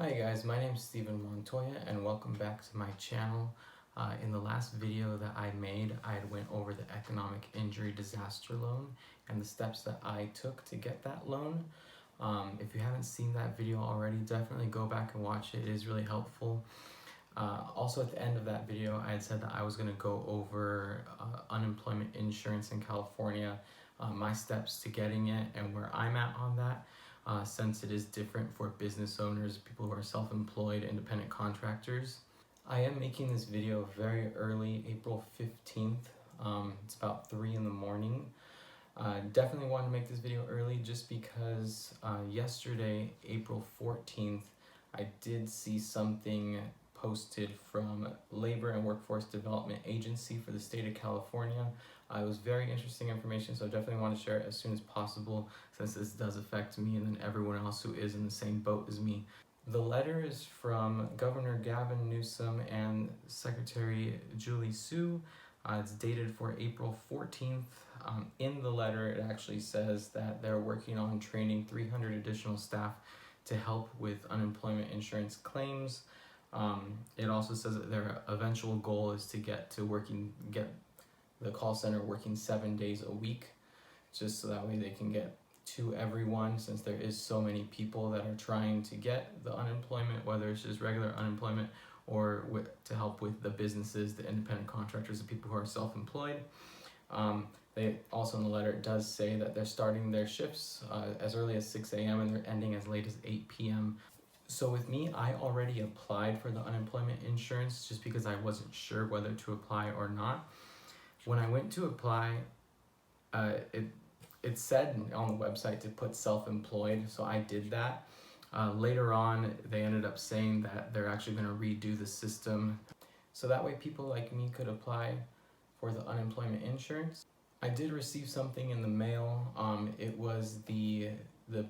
Hi guys, my name is Steven Montoya and welcome back to my channel. In the last video that I made, I went over the economic injury disaster loan and the steps that I took to get that loan. If you haven't seen that video already, definitely go back and watch it. It is really helpful. Also at the end of that video, I had said that I was going to go over unemployment insurance in California, my steps to getting it and where I'm at on that. Since it is different for business owners, people who are self-employed, independent contractors. I am making this video very early, April 15th. It's about 3 in the morning. Definitely wanted to make this video early just because yesterday, April 14th, I did see something posted from Labor and Workforce Development Agency for the state of California. It was very interesting information, so I definitely want to share it as soon as possible since this does affect me and then everyone else who is in the same boat as me. The letter is from Governor Gavin Newsom and Secretary Julie Su. It's dated for April 14th. In the letter, it actually says that they're working on training 300 additional staff to help with unemployment insurance claims. It also says that their eventual goal is to get the call center working 7 days a week, just so that way they can get to everyone, since there is so many people that are trying to get the unemployment, whether it's just regular unemployment or to help with the businesses, the independent contractors, the people who are self-employed. They also, in the letter, it does say that they're starting their shifts as early as 6 a.m. and they're ending as late as 8 p.m. So with me, I already applied for the unemployment insurance just because I wasn't sure whether to apply or not. When I went to apply, it said on the website to put self-employed, so I did that. Later on, they ended up saying that they're actually going to redo the system, so that way people like me could apply for the unemployment insurance. I did receive something in the mail. It was the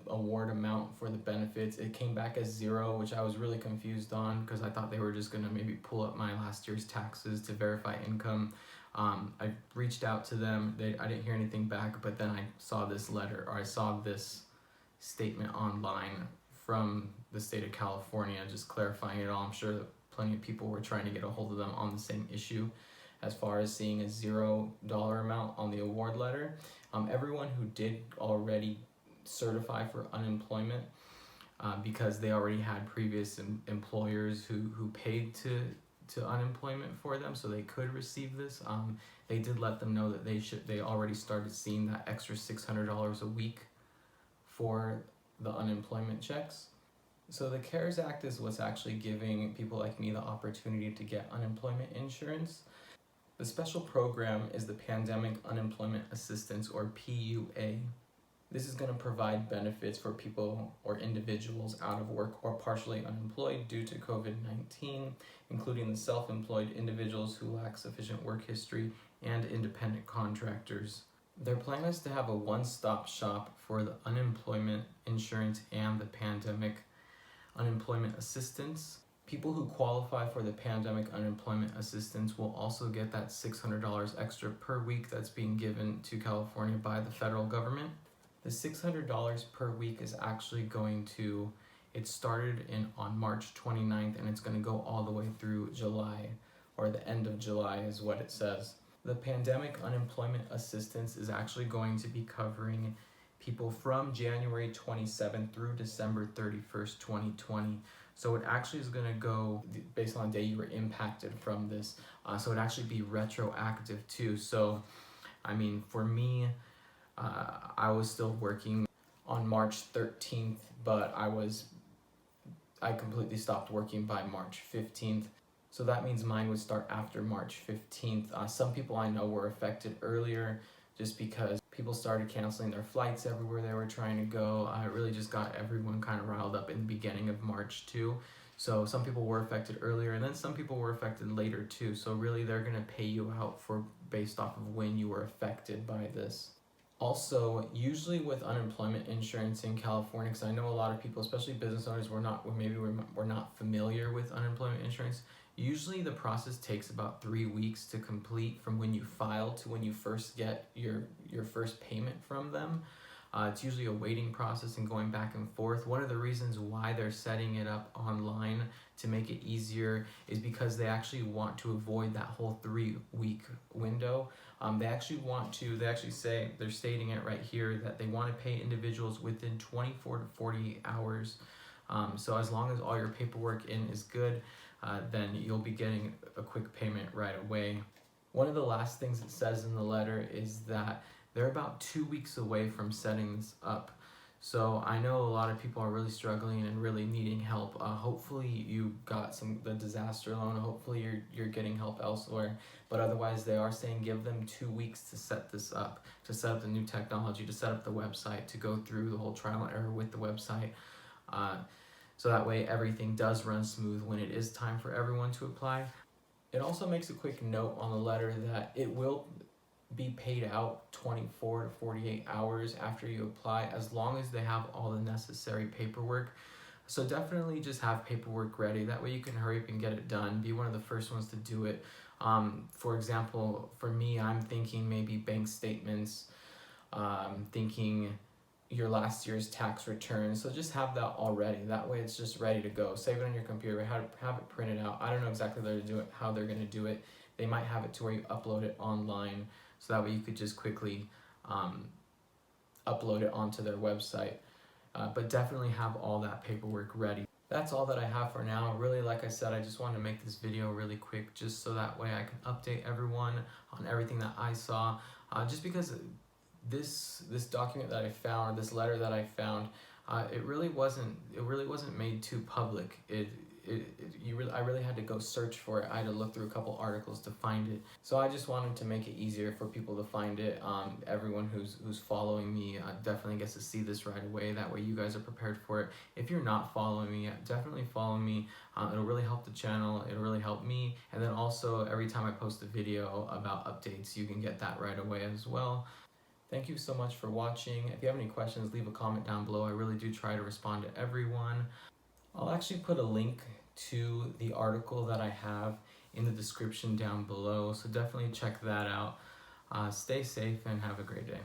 award amount for the benefits. It came back as 0, which I was really confused on because I thought they were just going to maybe pull up my last year's taxes to verify income. I reached out to them. I didn't hear anything back, but then I saw this letter, or I saw this statement online from the state of California just clarifying it all. I'm sure that plenty of people were trying to get a hold of them on the same issue as far as seeing a $0 amount on the award letter. Everyone who did already certify for unemployment, because they already had previous employers who paid to unemployment for them, so they could receive this. They did let them know that they already started seeing that extra $600 a week for the unemployment checks. So the CARES Act is what's actually giving people like me the opportunity to get unemployment insurance. The special program is the Pandemic Unemployment Assistance, or PUA. This is going to provide benefits for people or individuals out of work or partially unemployed due to COVID-19, including the self-employed individuals who lack sufficient work history and independent contractors. Their plan is to have a one-stop shop for the unemployment insurance and the pandemic unemployment assistance. People who qualify for the pandemic unemployment assistance will also get that $600 extra per week that's being given to California by the federal government. The $600 per week is actually going to, it started on March 29th and it's going to go all the way through July, or the end of July is what it says. The pandemic unemployment assistance is actually going to be covering people from January 27th through December 31st, 2020. So it actually is going to go based on the day you were impacted from this. So it actually be retroactive too. So, I mean, for me, I was still working on March 13th, but I completely stopped working by March 15th. So that means mine would start after March 15th. Some people I know were affected earlier just because people started canceling their flights everywhere they were trying to go. It really just got everyone kind of riled up in the beginning of March too. So some people were affected earlier, and then some people were affected later too. So really they're gonna pay you out based off of when you were affected by this. Also, usually with unemployment insurance in California, because I know a lot of people, especially business owners, we're not familiar with unemployment insurance. Usually the process takes about 3 weeks to complete from when you file to when you first get your first payment from them. It's usually a waiting process and going back and forth. One of the reasons why they're setting it up online to make it easier is because they actually want to avoid that whole 3-week window. They actually say, they're stating it right here, that they want to pay individuals within 24 to 48 hours. So as long as all your paperwork in is good, then you'll be getting a quick payment right away. One of the last things it says in the letter is that they're about 2 weeks away from setting this up. So I know a lot of people are really struggling and really needing help. Hopefully you got the disaster loan. Hopefully you're getting help elsewhere. But otherwise, they are saying give them 2 weeks to set this up, to set up the new technology, to set up the website, to go through the whole trial and error with the website. So that way everything does run smooth when it is time for everyone to apply. It also makes a quick note on the letter that it will be paid out 24 to 48 hours after you apply, as long as they have all the necessary paperwork. So definitely just have paperwork ready. That way you can hurry up and get it done. Be one of the first ones to do it. For example, for me, I'm thinking maybe bank statements, thinking your last year's tax return. So just have that all ready. That way it's just ready to go. Save it on your computer, have it printed out. I don't know exactly how they're going to do it. They might have it to where you upload it online, so that way you could just quickly upload it onto their website. But definitely have all that paperwork ready. That's all that I have for now. Really, like I said, I just wanted to make this video really quick, just so that way I can update everyone on everything that I saw. Just because this document that I found, this letter that I found, it really wasn't made too public. I really had to go search for it. I had to look through a couple articles to find it. So I just wanted to make it easier for people to find it. Everyone who's following me definitely gets to see this right away. That way you guys are prepared for it. If you're not following me, definitely follow me. It'll really help the channel. It'll really help me. And then also every time I post a video about updates, you can get that right away as well. Thank you so much for watching. If you have any questions, leave a comment down below. I really do try to respond to everyone. I'll actually put a link to the article that I have in the description down below, so definitely check that out. Stay safe and have a great day.